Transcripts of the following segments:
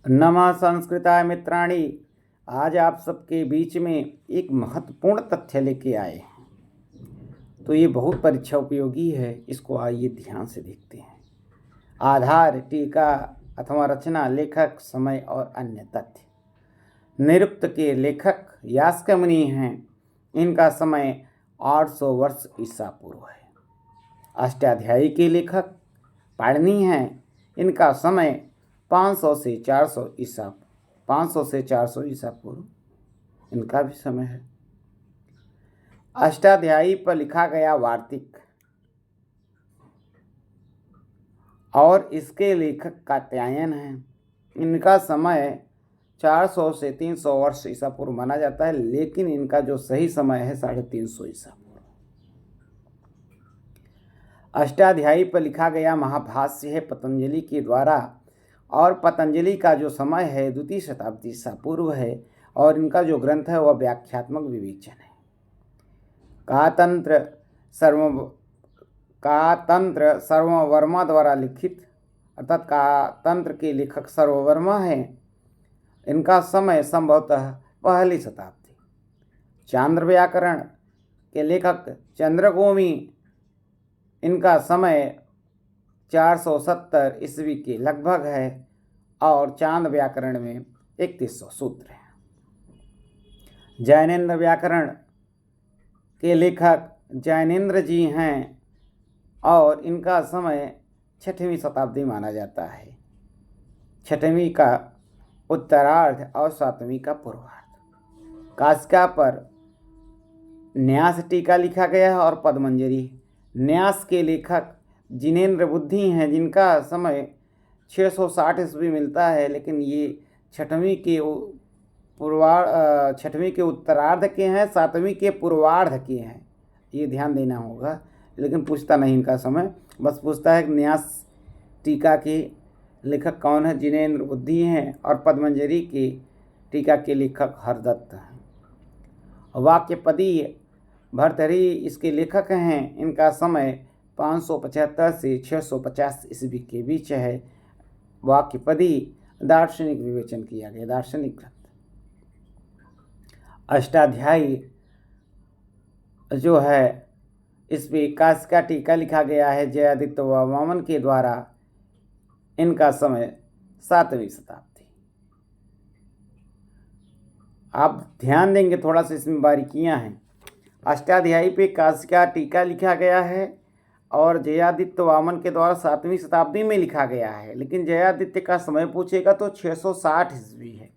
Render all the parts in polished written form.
नमः संस्कृताय मित्राणि। आज आप सबके बीच में एक महत्वपूर्ण तथ्य लेके आए हैं। तो ये बहुत परीक्षा उपयोगी है, इसको आइए ध्यान से देखते हैं। आधार, टीका अथवा रचना, लेखक, समय और अन्य तथ्य। निरुक्त के लेखक यास्क मुनि हैं। इनका समय 800 वर्ष ईसा पूर्व है। अष्टाध्यायी के लेखक पाणिनि हैं। इनका समय 500 से 400 ईसा पूर्व इनका भी समय है। अष्टाध्यायी पर लिखा गया वार्तिक और इसके लेखक कात्यायन हैं। इनका समय 400 से 300 वर्ष ईसा पूर्व माना जाता है, लेकिन इनका जो सही समय है 350 ईसा पूर्व। अष्टाध्यायी पर लिखा गया महाभाष्य है पतंजलि के द्वारा, और पतंजलि का जो समय है 2वीं शताब्दी ईसा पूर्व है, और इनका जो ग्रंथ है वह व्याख्यात्मक विवेचन है। कातंत्र सर्ववर्मा द्वारा लिखित, अर्थात कातंत्र के लेखक सर्ववर्मा हैं। इनका समय संभवतः पहली शताब्दी। चांद्र व्याकरण के लेखक चंद्रगोमी, इनका समय 470 ईस्वी के लगभग है, और चांद व्याकरण में 3100 सूत्र हैं। जैनेन्द्र व्याकरण के लेखक जैनेन्द्र जी हैं, और इनका समय 6वीं शताब्दी माना जाता है। 6वीं का उत्तरार्ध और 7वीं का पूर्वार्ध। काशिका पर न्यास टीका लिखा गया है, और पद्मंजरी। न्यास के लेखक जिनेन्द्र बुद्धि हैं, जिनका समय 660 ईस्वी मिलता है, लेकिन ये 6वीं के उत्तरार्ध के हैं, 7वीं के पूर्वार्ध के हैं। ये ध्यान देना होगा, लेकिन पूछता नहीं इनका समय, बस पूछता है कि न्यास टीका के लेखक कौन है। जिनेन्द्र बुद्धि हैं, और पद्मंजरी के टीका के लेखक हरदत्त हैं। वाक्यपदी भर्तृहरि इसके लेखक हैं। इनका समय 575 से 650 ईस्वी के बीच है। वाक्यपदी दार्शनिक विवेचन किया गया, दार्शनिक ग्रंथ। अष्टाध्यायी जो है, इसमें काशिका टीका लिखा गया है जयादित्य वामन के द्वारा। इनका समय 7वीं शताब्दी। आप ध्यान देंगे थोड़ा सा, इसमें बारीकियां हैं। अष्टाध्यायी पे काशिका टीका लिखा गया है, और जयादित्य वामन के द्वारा 7वीं शताब्दी में लिखा गया है, लेकिन जयादित्य का समय पूछेगा तो 660 ईस्वी है।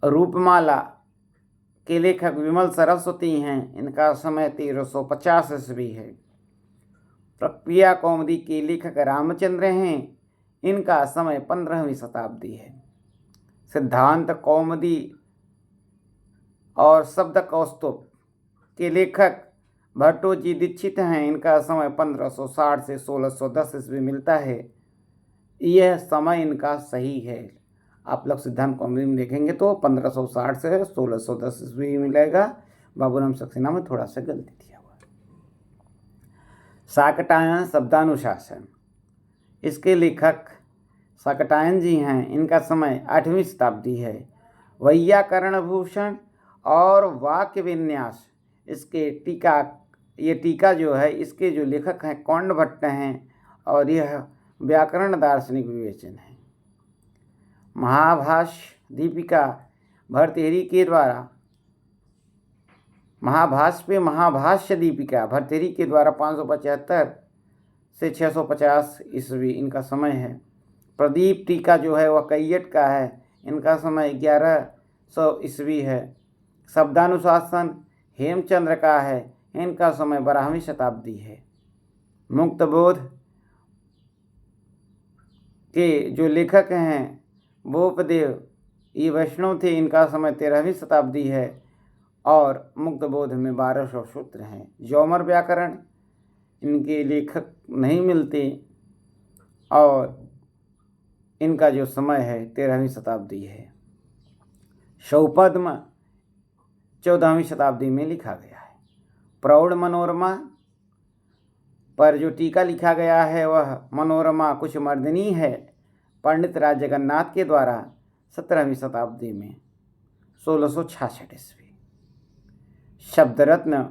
रूपमाला के लेखक विमल सरस्वती हैं। इनका समय 1350 ईस्वी है। प्रक्रिया कौमुदी के लेखक रामचंद्र हैं। इनका समय 15वीं शताब्दी है। सिद्धांत कौमुदी और शब्द कौस्तुभ के लेखक भट्टोजी दीक्षित हैं। इनका समय 1560 से 1610 ईस्वी मिलता है। यह समय इनका सही है। आप लोग सिद्धांत कौमुदी में देखेंगे तो 1560 से 1610 ईस्वी मिलेगा। बाबूराम सक्सेना में थोड़ा सा गलती दिया हुआ। शाकटायन शब्दानुशासन, इसके लेखक शाकटायन जी हैं। इनका समय 8वीं शताब्दी है। वैयाकरण भूषण और वाक्य विन्यास, इसके ये टीका जो है, इसके जो लेखक हैं कौंड भट्ट हैं, और यह व्याकरण दार्शनिक विवेचन है। महाभाष्य दीपिका भर्तृहरि के द्वारा, महाभाष्य दीपिका भर्तृहरि के द्वारा 575 से 650 ईस्वी इनका समय है। प्रदीप टीका जो है वह कैयट का है। इनका समय 1100 ईस्वी है। शब्दानुशासन हेमचंद्र का है। इनका समय 12वीं शताब्दी है। मुक्तबोध के जो लेखक हैं बोपदेव, ये वैष्णव थे। इनका समय 13वीं शताब्दी है, और मुक्तबोध में 1200 सूत्र हैं। जौमर व्याकरण, इनके लेखक नहीं मिलते, और इनका जो समय है 13वीं शताब्दी है। शौपद्म 14वीं शताब्दी में लिखा गया है। प्रौढ़ मनोरमा पर जो टीका लिखा गया है वह मनोरमा कुछ मर्दनी है। पंडित राज जगन्नाथ के द्वारा 17वीं शताब्दी में 1666 ईस्वी। शब्द रत्न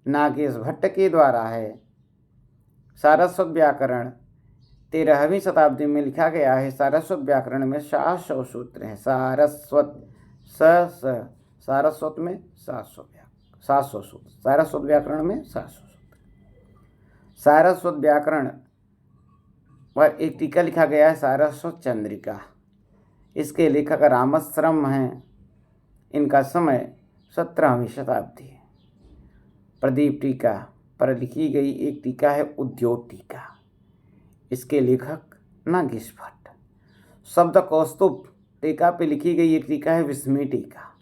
नागेश भट्ट के द्वारा है। सारस्वत व्याकरण 13वीं शताब्दी में लिखा गया है। सारस्वत व्याकरण में 700 सूत्र हैं। सारस्वत में 700 सूत्र। सारस्वत व्याकरण में 700 सूत्र। सारस्वत व्याकरण पर एक टीका लिखा गया है, सारस्वत चंद्रिका। इसके लेखक रामश्रम हैं। इनका समय 17वीं शताब्दी है। प्रदीप टीका पर लिखी गई एक टीका है उद्योग टीका। इसके लेखक नागेश भट्ट। शब्द कौस्तुभ टीका पे लिखी गई एक टीका है विस्मय टीका।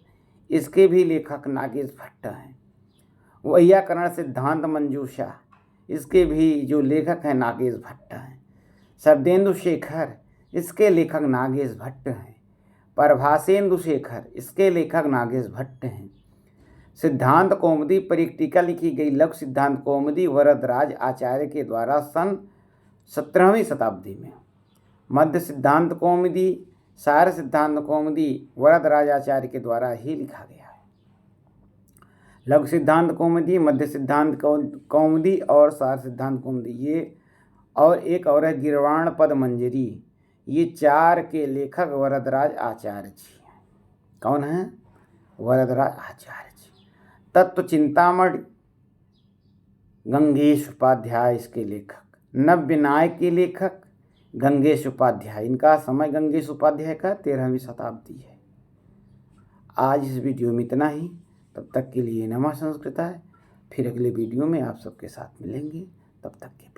इसके भी लेखक नागेश भट्ट हैं। वैयाकरण सिद्धांत मंजूषा, इसके भी जो लेखक हैं नागेश भट्ट हैं। शब्देन्दु शेखर, इसके लेखक नागेश भट्ट हैं। प्रभासेन्दु शेखर, इसके लेखक नागेश भट्ट हैं। सिद्धांत कौमुदी पर एक टीका लिखी गई लघु सिद्धांत कौमुदी वरदराज आचार्य के द्वारा सन 17वीं शताब्दी में। मध्य सिद्धांत कौमुदी, सार सिद्धांत कौमुदी वरदराज आचार्य के द्वारा ही लिखा गया है। लघु सिद्धांत कौमुदी, मध्य सिद्धांत कौमुदी और सार सिद्धांत कौमुदी, ये और एक और है गिरवाण पद मंजरी। ये 4 के लेखक वरदराज आचार्य जी हैं। कौन है? वरदराज आचार्य जी। तत्व चिंतामणि गंगेश उपाध्याय इसके लेखक। नव्य न्याय के लेखक गंगेश उपाध्याय। इनका समय गंगेश उपाध्याय का 13वीं शताब्दी है। आज इस वीडियो में इतना ही। तब तक के लिए नमः संस्कृताय। फिर अगले वीडियो में आप सबके साथ मिलेंगे। तब तक के